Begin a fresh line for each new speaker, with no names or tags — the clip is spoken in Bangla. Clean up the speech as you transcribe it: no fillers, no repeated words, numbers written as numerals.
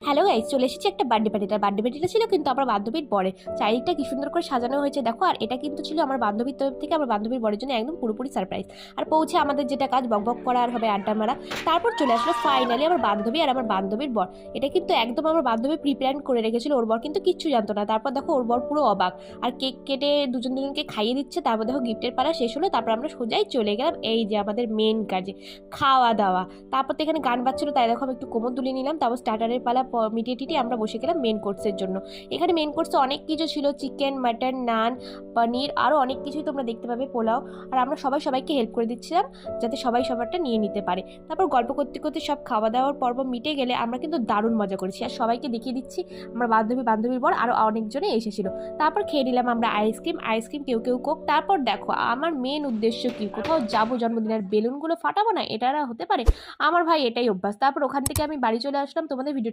হ্যালো গাইস, চলে এসেছি একটা বার্থডে পার্টিতে। বার্থডে পার্টিটা ছিল কিন্তু আমার বান্ধবীর বরের। চারিদিকটা কি সুন্দর করে সাজানো হয়েছে দেখো। আর এটা কিন্তু ছিল আমার বান্ধবীর তরফ থেকে আমার বান্ধবীর বরের জন্য একদম পুরোপুরি সারপ্রাইজ। আর পৌঁছে আমাদের যেটা কাজ বকবক করা আর হবে আড্ডা মারা। তারপর চলে আসলো ফাইনালি আমার বান্ধবী আর আমার বান্ধবীর বর। এটা কিন্তু একদম আমার বান্ধবী প্রিপ্ল্যান করে রেখেছিল, ওর বর কিন্তু কিচ্ছু জানতো না। তারপর দেখো ওর বর পুরো অবাক। আর কেক কেটে দুজনকে খাইয়ে দিচ্ছে। তারপর দেখো গিফটের পালা শেষ হলো। তারপর আমরা সোজাই চলে গেলাম এই যে আমাদের মেন কাজে, খাওয়া দাওয়া। তারপর তো এখানে গান বাজছিল, তাই দেখো আমি একটু কোমর দুলিয়ে নিলাম। তারপর স্টার্টারের পালা মিটিয়ে টিটিয়ে আমরা বসে গেলাম মেন কোর্সের জন্য। এখানে মেন কোর্সে অনেক কিছু ছিল, চিকেন, মাটন, নান, পনির, আরও অনেক কিছুই তোমরা দেখতে পাবে, পোলাও। আর আমরা সবাই সবাইকে হেল্প করে দিচ্ছিলাম যাতে সবাই সবারটা নিয়ে নিতে পারে। তারপর গল্প করতে করতে সব খাওয়া দাওয়ার পর্ব মিটে গেলে আমরা কিন্তু দারুণ মজা করেছি। আর সবাইকে দেখিয়ে দিচ্ছি আমার বান্ধবীর বর আরও অনেকজনে এসেছিল। তারপর খেয়ে নিলাম আমরা আইসক্রিম, কেউ কেউ কোক। তারপর দেখো আমার মেন উদ্দেশ্য কি, কোথাও যাবো জন্মদিনের বেলুনগুলো ফাটাবো না, এটা আর হতে পারে? আমার ভাই এটাই অভ্যাস। তারপর ওখান থেকে আমি বাড়ি চলে আসলাম। তোমাদের ভিডিওটা